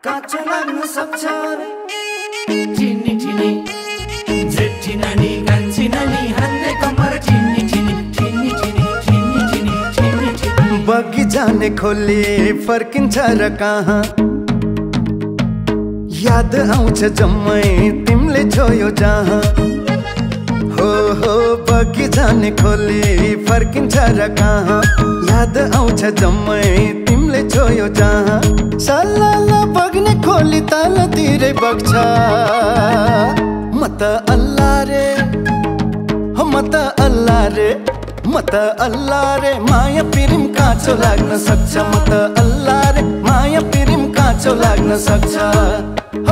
काँचो लाग्न सक्छ चिनी चिनी जेठी नानी कान्छी नानी हान्ने कम्मर चिनी चिनी चिनी चिनी चिनी चिनी चिनी चिनी बगी जाने खोली फर्किन्छ र कहाँ याद आउँछ जम्मै तिमीले छोयो जहाँ हो बगी जाने खोली फर्किन्छ र कहाँ याद आउँछ जम्मै तिमीले छोयो जहाँ सल्लाला बग्ने खोली तालतिरै बग्छ म त अल्लाह रे हो म त अल्लाह रे म त अल्लाह रे माया पिरिम काँचो लाग्न सक्छ म त अल्लाह रे माया पिरिम काँचो लाग्न सक्छ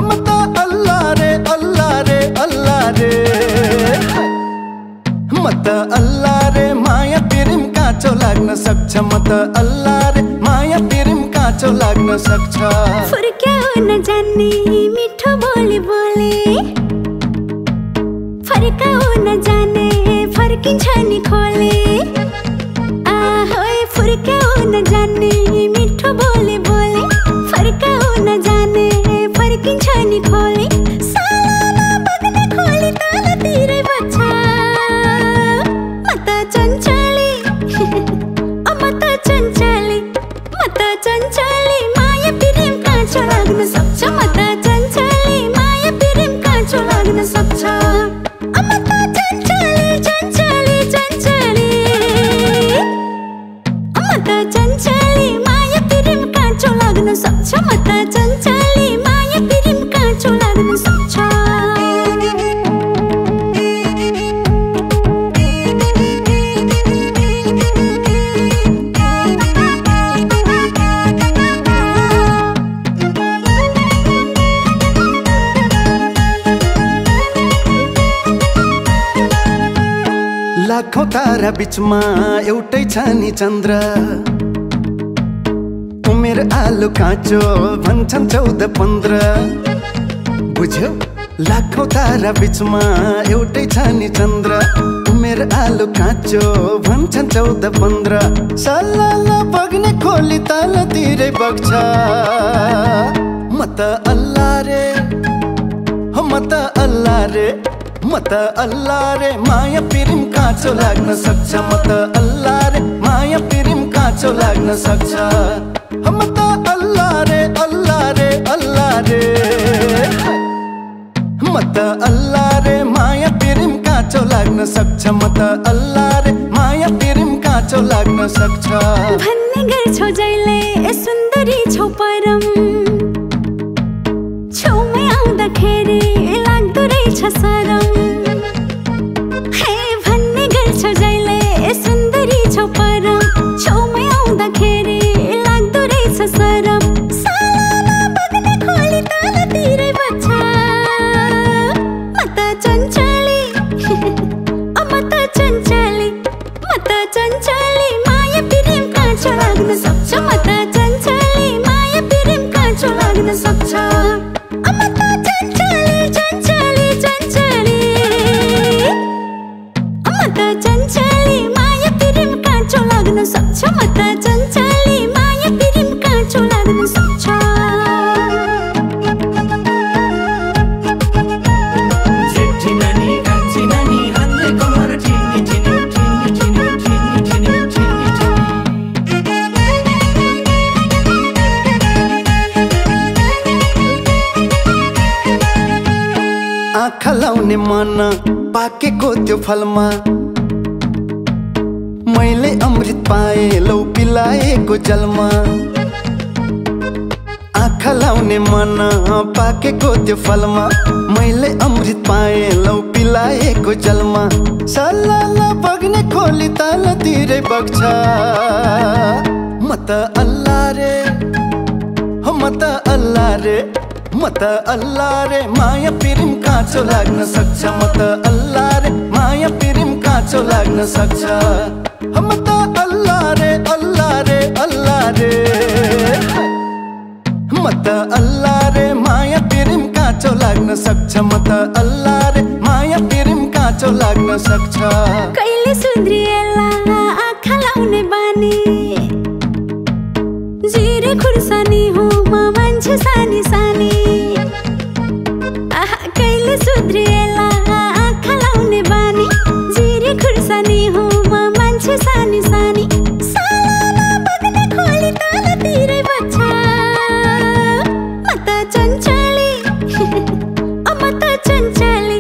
म त अल्लाह रे अल्लाह रे अल्लाह रे म त अल्लाह रे माया पिरिम काँचो लाग्न सक्छ म त अल्लाह रे माया पिरिम काँचो लाग्न सक्छ फर्क्याउ नजान्ने मिठो बोली बोले फर्काउ नजाने फर्किन्छ नि खोले आहोय फर्क्याउ नजान्ने मिठो बोली बोले फर्काउ नजाने फर्किन्छ नि खोले सालाना बग्ने खोली तालतिरै बग्छ म त चञ्चली म त चञ्चली म त चञ्चली माया पिरिम काँचो लाग्न सक्छ म त चञ्चली माया पिरिम काँचो लाग्न सक्छ म त चञ्चली चञ्चली चञ्चली म त चञ्चली माया पिरिम काँचो लाग्न सक्छ म त चञ्चली माया पिरिम काँचो लाग्न सक्छ लाखौं तारा बीचमा एउटै छ नि चन्द्र उमेर आलु काँचो भन्छन् 14-15 बुझ्यौ लाखौं तारा बीचमा एउटै छ नि चन्द्र उमेर आलु काँचो भन्छन् 14-15 सल्लाला बग्ने खोली तालतिरै बग्छ म त अल्लाह रे हो म त अल्लाह रे म त अल्लाह रे माया पिरिम काँचो लाग्न सक्छ म त अल्लाह रे माया पिरिम काँचो लाग्न सक्छ म त अल्लाह रे अल्लाह रे अल्लाह रे म त अल्लाह रे माया पिरिम काँचो लाग्न सक्छ म त अल्लाह रे माया पिरिम काँचो लाग्न सक्छ भन्ने गर्छौ जहिले ए सुन्दरी छौ परम छेउमै आउँदाखेरि लाग्दो रहेछ सरम हे भन्ने गर्छौ जहिले ए सुन्दरी छौ परम छेउमै आउँदाखेरि लाग्दो रहेछ सरम सालाना बग्ने खोली तालतिरै बग्छ म त चञ्चली म त चञ्चली म त चञ्चली माया पिरिम काँचो लाग्न सक्छ म त चञ्चली माया पिरिम काँचो लाग्न सक्छ म त चञ्चली चञ्चली चञ्चली म त चञ्चली माया पिरिम काँचो लाग्न सक्छ म त चञ्चली माया पिरिम काँचो लाग्न सक्छ जेठी नानी कान्छी नानी हान्ने कम्मर चिनी चिनी चिनी चिनी चिनी चिनी चिनी आँखा लाउने मन पाकेको त्यो फलमा मैले अमृत पाए लौ पिलाएको जलमा आँखा लाउने मन पाकेको त्यो फलमा मैले अमृत पाए लौ पिलाएको जलमा सल्लाला बग्ने खोली तालतिरै बग्छ म त अल्लाह रे हो म त अल्लाह रे म त अल्लाह रे माया पिरिम काँचो लाग्न सक्छ म त अल्लाह रे माया पिरिम काँचो लाग्न सक्छ म त अल्लाह रे अल्लाह रे अल्लाह रे म त अल्लाह रे माया पिरिम काँचो लाग्न सक्छ म त अल्लाह रे माया पिरिम काँचो लाग्न सक्छ कहिले सुध्रिएला आँखा लाउने बानी जिरे खुर्सानी मान्छे सानी सानी आहा कहिले सुध्रिएला आँखा लाउने बानी जिरे खुर्सानी हो म मान्छे सानी सानी सालाना बग्ने खोली तलतिरै बच्छ म त चञ्चली म त चञ्चली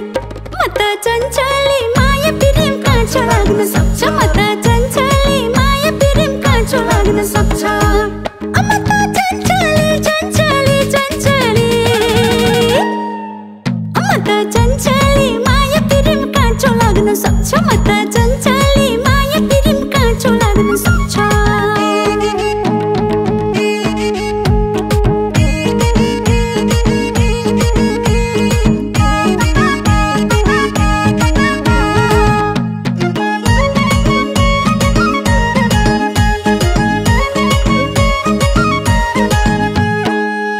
म त चञ्चली माया प्रेम काँचो लाग्न सक्छ म त चञ्चली माया प्रेम काँचो लाग्न सक्छ म त चञ्चली चञ्चली चञ्चली म त चञ्चली माया प्रेम काँचो लाग्न सक्छ म त चञ्चली माया प्रेम काँचो लाग्न सक्छ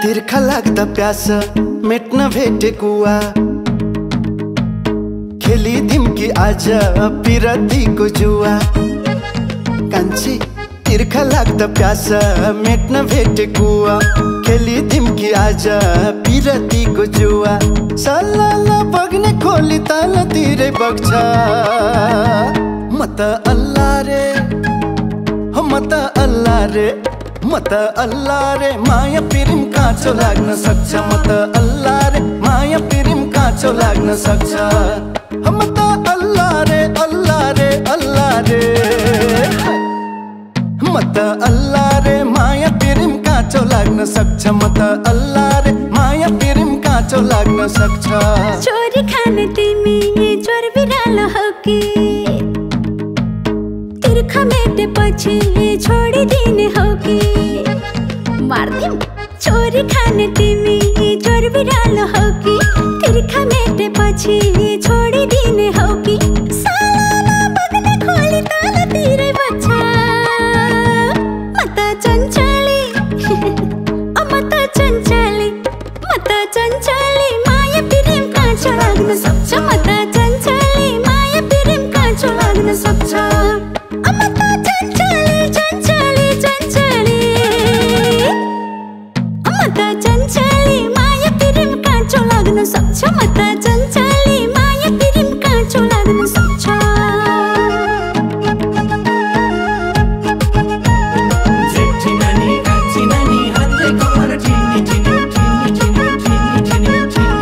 तिर्खा लाग्दा प्यास मेट्न भेटे कुवा खेलिदिम कि आज पिरतीको जुवा कान्छी तिर्खा लाग्दा प्यास मेट्न भेटे कुवा खेलिदिम कि आज पिरतीको जुवा सल्लाला बग्ने खोली तलतिरै बग्छ म त अल्लाह रे हो म त अल्लाह रे म त अल्लाह रे माया प्रेम काँचो लाग्न सक्छ म त अल्लाह रे माया प्रेम काँचो लाग्न सक्छ म त अल्लाह रे अल्लाह रे अल्लाह रे म त अल्लाह रे माया प्रेम काँचो लाग्न सक्छ म त अल्लाह रे माया प्रेम काँचो लाग्न सक्छ चोरी खाने तिमी चोर बिरालो हो कि तिर्खा मेटेपछि छोडिदिने हो कि मार्दिम चोरी खाने तिमी चोर बिरालो हो कि तिर्खा मेटेपछि छोडिदिने हो कि सालाना बग्ने खोली तलतिरै बच्छ म त चञ्चली म त चञ्चली म त चञ्चली माया प्रेम काँचो लाग्न सक्छ म त चञ्चली माया प्रेम काँचो लाग्न सक्छ म त चञ्चली चञ्चली चञ्चली म त चञ्चली माया प्रेम काँचो लाग्न सक्छ म त चञ्चली माया प्रेम काँचो लाग्न सक्छ जेठी नानी कान्छी नानी हातले कमर ठिनी ठिनी ठिनी ठिनी ठिनी ठिनी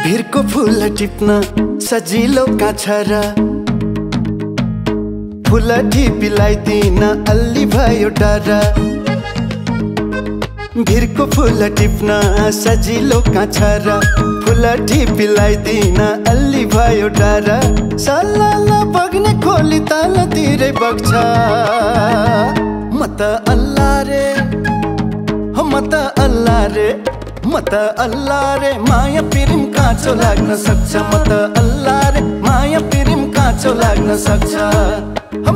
भिरको फुल टिप्न सजिलो काछ र फुल टिपिलाई दिन अल्ली भयो डर भिरको फुल टिप्न सजिलो काछ र फुल टिपिलाई दिन अल्ली भयो डर सल्लाला बग्ने खोली तलतिरै बग्छ म त अल्लाह रे हो म त अल्लाह रे म त अल्लाह रे माया प्रेम काँचो लाग्न सक्छ म त अल्लाह रे माया प्रेम काँचो लाग्न सक्छ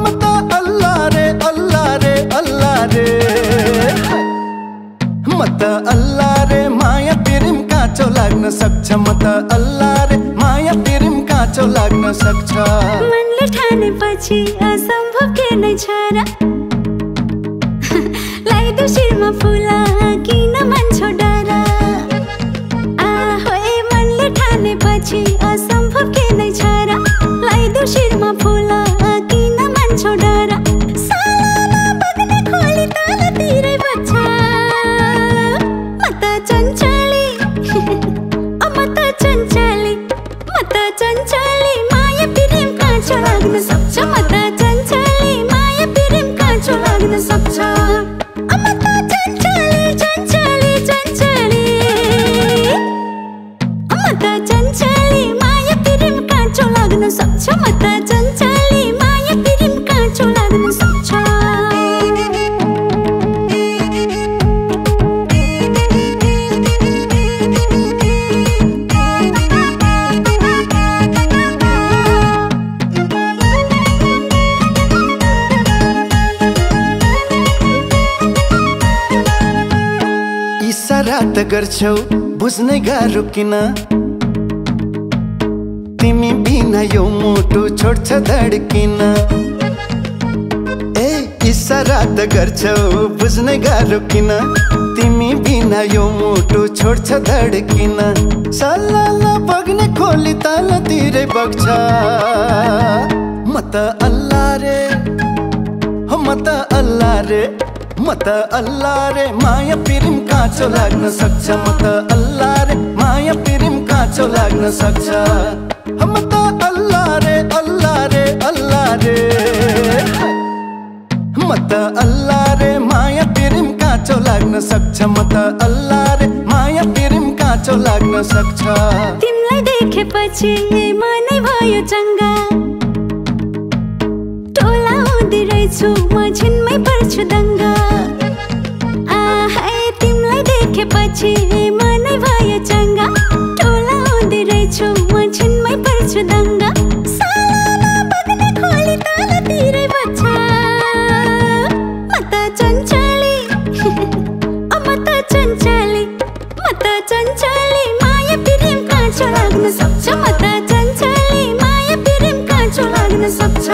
म त अल्लाह रे अल्लाह रे अल्लाह रे म त अल्लाह रे माया प्रेम काँचो लाग्न सक्छ म त अल्लाह रे माया प्रेम काँचो लाग्न सक्छ मनले ठानेपछि असम्भव के नै छ र लगाइदेऊ शिरमा फुल किन मान्छौ डर आहोए मनले ठानेपछि असम्भव के नै छ र लगाइदेऊ शिरमा फुल किन मान्छौ डर सालाना बग्ने खोली तलतिरै बच्छ म त चञ्चली म त चञ्चली म त चञ्चली माया प्रेम काँचो लाग्न सक्छ म त चञ्चली माया प्रेम काँचो लाग्न सक्छ म त चञ्चली चञ्चली चञ्चली म त चञ्चली माया प्रेम काँचो लाग्न सक्छ म त चञ्चली माया प्रेम काँचो लाग्न सक्छ इसारा त गर्छौ बुझ्नै गाह्रो किन तिमी बिना यो मुटु छोड्छ धड्किन ए इसारा त गर्छौ बुझ्नै गाह्रो किन तिमी बिना यो मुटु छोड्छ धड्किन सल्लाला बग्ने खोली तलतिरै बग्छ म त अल्लाह रे हो म त अल्लाह रे म त अल्लाह रे माया पिरिम काँचो लाग्न सक्छ म त अल्लाह रे माया पिरिम काँचो लाग्न सक्छ म त अल्लाह रे अल्लाह रे अल्लाह रे म त अल्लाह रे माया पिरिम काँचो लाग्न सक्छ म त अल्लाह रे माया पिरिम काँचो लाग्न सक्छ तिमीलाई देखेपछि मनै भयो चङ्गा टोलाउँदै रहेछु म छिनमै पर्छु दङ्गा आहै तिमीलाई देखेपछि मनै भयो चङ्गा टोलाउँदै रहेछु म छिनमै पर्छु दङ्गा सालाना बग्ने खोली तलतिरै बग्छ म त चञ्चली म त चञ्चली म त चञ्चली माया पिरिम काँचो लाग्न सक्छ म त चञ्चली माया पिरिम काँचो लाग्न सक्छ